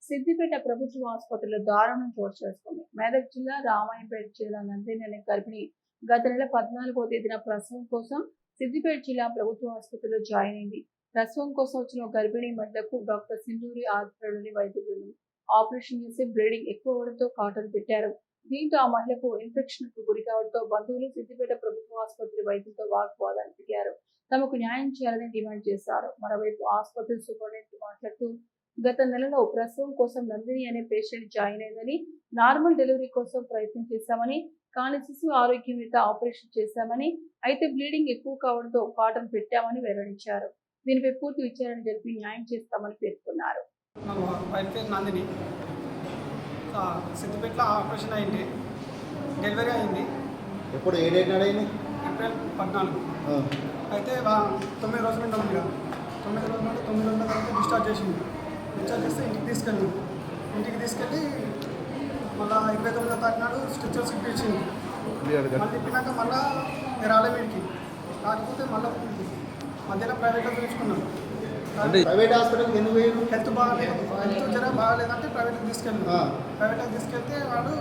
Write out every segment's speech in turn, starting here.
సిద్దిపేట ప్రభుత్వ ఆసుపత్రిలో దారుణం చోటు చేసుకుంది. మెదక్ జిల్లా రామాయంపేట జిల్లా నందిని అనే గర్భిణి గత నెల 14వ తేదీన ప్రసవం కోసం సిద్దిపేట జిల్లా ప్రభుత్వ ఆసుపత్రిలో జాయిన్ అయింది. ప్రసవం కోసం వచ్చిన గర్భిణీ మహిళకు డాక్టర్ సింధూరి ఆధ్వర్యంలోని వైద్య బృందం ఆపరేషన్ చేసి బ్లీడింగ్ ఎక్కువ అవడంతో కాటన్ పెట్టారు. దీంతో ఆ మహిళకు ఇన్ఫెక్షన్ కు గురి కావడంతో బంధువులు సిద్దిపేట ప్రభుత్వ ఆసుపత్రి వైద్యులతో వాగ్వాదానికి దిగారు. తమకు న్యాయం చేయాలని డిమాండ్ చేశారు. మరోవైపు ఆసుపత్రి సూపరింటెండెంట్ మాట్లాడుతూ గత నెలలో ప్రసవం కోసం నందిని అనే పేషెంట్ జాయిన్ అయిందని, నార్మల్ డెలివరీ కోసం ప్రయత్నం చేశామని, కానీ శిశువు ఆరోగ్యమిత ఆపరేషన్ చేశామని, అయితే బ్లీడింగ్ ఎక్కువ కావడంతో కాటన్ పెట్టామని వెల్లడించారు. దీనిపై పూర్తి విచారణ జరిపి న్యాయం చేస్తామని పేర్కొన్నారు. నందిని సిద్దిపేటలో ఆపరేషన్ అయింది, డెలివరీ అయింది. ఎప్పుడు ఏ డేట్ అయింది? ఏప్రిల్ 14. అయితే 9 రోజులు ఉంటాం ఇక 9 రోజులు నుండి 9 రోజుల తర్వాత డిశ్చార్జ్ చేసింది. డిశ్చార్జ్ చేస్తే ఇంటికి తీసుకెళ్ళి మళ్ళీ 29వ తారీఖు నాడు స్టిచ్చర్స్ ఇప్పించింది. మళ్ళీ ఇప్పినాక మళ్ళీ రాలే వీడికి కాకపోతే మళ్ళీ మధ్యలో ప్రైవేట్లో చూపించుకున్నాను. ప్రైవేట్ హాస్పిటల్కి ఎందుకు పోయారు? హెల్త్ బాగాలేదు, హెల్త్ బాగాలేదంటే ప్రైవేట్కి తీసుకెళ్ళి వాడు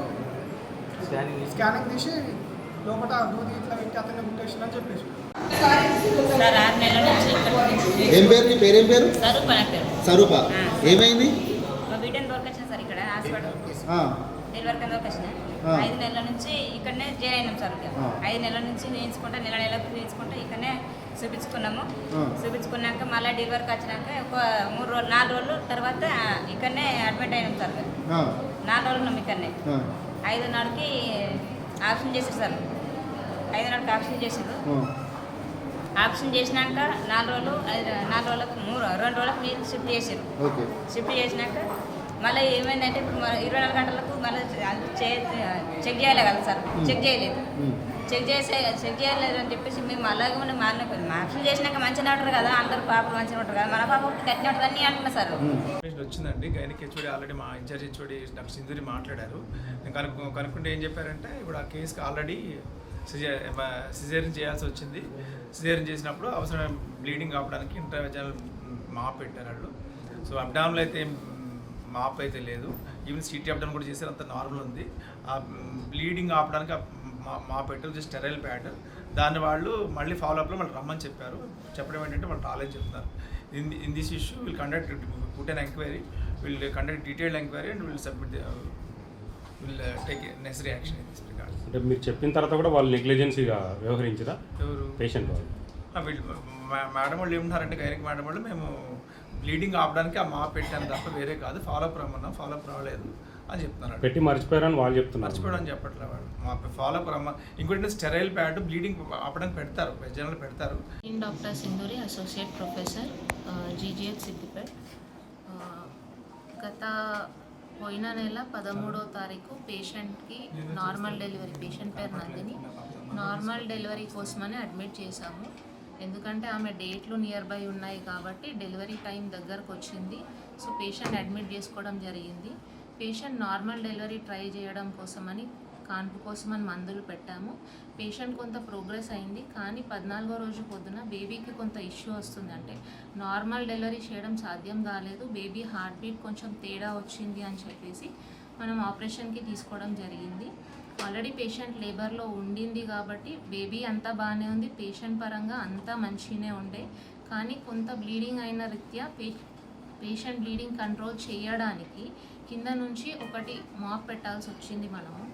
స్కానింగ్ తీసి లోపల దూది ఇట్లా పెట్టి అతన్ని గుట్టేసిందని చెప్పేసి. ఏం పేరు? నీ పేరేం పేరు? స్వరూప. ఏమైంది? బిడ్డను దొరకొచ్చిన సార్ ఇక్కడ హాస్పిటల్ డెలివరీ కింద దొరకొచ్చిన. 5 నెలల నుంచి ఇక్కడనే జాయిన్ అయినాం సార్. 5 నెలల నుంచి నేర్చుకుంటా నెలకు నేర్చుకుంటా ఇక్కడనే చూపించుకున్నాక మళ్ళీ డెలివరీకి వచ్చినాక ఒక 3 రోజులు 4 రోజులు తర్వాత ఇక్కడనే అడ్మిట్ అయినాం సార్. 4 రోజులు ఉన్నాం ఇక్కడనే. 5వ నాడుకి ఆప్షన్ చేశారు సార్. 5వ నాడుకి ఆప్షన్ చేశారు. ఆప్షన్ చేసినాక 4 రోజులకు 2 రోజులకు మీరు షిఫ్ట్ చేశారు. షిఫ్ట్ చేసినాక మళ్ళీ ఏమైందంటే ఇప్పుడు 24 గంటలకు మళ్ళీ చెక్ చేయాలి కదా సార్. చెక్ చేయలేదు. చెక్ చేయలేదు అని చెప్పేసి మేము అలాగే ఆప్షన్ చేసినాక మంచిగా ఉంటారు కదా, అందరు పాపలు మంచిగా ఉంటారు కదా, మన పాప కట్టిన ఉంటుంది అని అంటున్నా సార్. వచ్చిందండి గైనిక్ హెచ్ఓడి ఆల్రెడీ మా ఇన్ఛార్జ్ హెచ్ఓడి డాక్టర్ సింధూరి మాట్లాడారు. నేను కనుక్కుంటే ఏం చెప్పారంటే ఇప్పుడు ఆ కేసుకి ఆల్రెడీ సిజేరియన్ చేయాల్సి వచ్చింది. సిజేరియన్ చేసినప్పుడు అవసరమైన బ్లీడింగ్ ఆపడానికి ఇంటర్వెన్షనల్ మాప్ పెట్టారు వాళ్ళు. సో అబ్డామినల్ అయితే మాప్ అయితే లేదు. ఈవెన్ సిటీ అబ్డామినల్ కూడా చేశారు, అంత నార్మల్ ఉంది. ఆ బ్లీడింగ్ ఆపడానికి మాప్ పెట్టారు, జస్ట్ స్టెరైల్ ప్యాడ్. దాన్ని వాళ్ళు మళ్ళీ ఫాలోఅప్లో వాళ్ళు రమ్మని చెప్పారు. చెప్పడం ఏంటంటే వాళ్ళు రాలేదని చెప్తున్నారు. In this issue will conduct put an enquiry, will conduct detailed enquiry and will submit will take necessary action in this regard. అంటే మీరు చెప్పిన తర్వాత కూడా వాళ్ళు నెగ్లిజెన్సీగా వ్యవహరించరా? ఎవరు? పేషెంట్ వాళ్ళు. వీళ్ళు మేడం వాళ్ళు ఏమంటారంటే గైనిక్ మేడం వాళ్ళు మేము బ్లీడింగ్ ఆపడానికి ఆ మాప్ పెట్టాను తప్ప వేరే కాదు, ఫాలోఅప్ రమ్మన్నాం, ఫాలోఅప్ రాలేదు అని చెప్తున్నారు. పెట్టి మర్చిపోయారని వాళ్ళు చెప్తున్నారు. మర్చిపోయాడని చెప్పట్లే వాళ్ళు. మా ఫాలోఅప్ రమ్మ ఇంకోటి స్టెరైల్ ప్యాడ్ బ్లీడింగ్ ఆపడానికి పెడతారు, జనరల్ పెడతారు. Doctor Sindhuri, associate professor, GGH Siddipet. గత పోయిన నెల 13వ తారీఖు పేషెంట్కి నార్మల్ డెలివరీ, పేషెంట్ పేరు నందిని, నార్మల్ డెలివరీ కోసమని అడ్మిట్ చేశాము. ఎందుకంటే ఆమె డేట్లు నియర్ బై ఉన్నాయి కాబట్టి డెలివరీ టైం దగ్గరకు వచ్చింది. సో పేషెంట్ అడ్మిట్ చేసుకోవడం జరిగింది. పేషెంట్ నార్మల్ డెలివరీ ట్రై చేయడం కోసమని, కాన్పు కోసమని మందులు పెట్టాము. పేషెంట్ కొంత ప్రోగ్రెస్ అయింది, కానీ 14వ రోజు పొద్దున బేబీకి కొంత ఇష్యూ వస్తుంది. అంటే నార్మల్ డెలివరీ చేయడం సాధ్యం కాలేదు, బేబీ హార్ట్ బీట్ కొంచెం తేడా వచ్చింది అని చెప్పేసి మనం ఆపరేషన్కి తీసుకోవడం జరిగింది. ఆల్రెడీ పేషెంట్ లేబర్లో ఉండింది కాబట్టి బేబీ అంతా బాగానే ఉంది, పేషెంట్ పరంగా అంతా మంచిగానే ఉండే. కానీ కొంత బ్లీడింగ్ అయిన రీత్యా పేషెంట్ బ్లీడింగ్ కంట్రోల్ చేయడానికి కింద నుంచి ఒకటి మాప్ పెట్టాల్సి వచ్చింది మనము.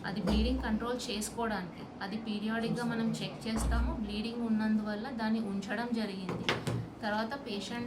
అది బ్లీడింగ్ కంట్రోల్ చేసుకోవడానికి, అది పీరియాడిక్గా మనం చెక్ చేస్తాము. బ్లీడింగ్ ఉన్నందువల్ల దాన్ని ఉంచడం జరిగింది. తర్వాత పేషెంట్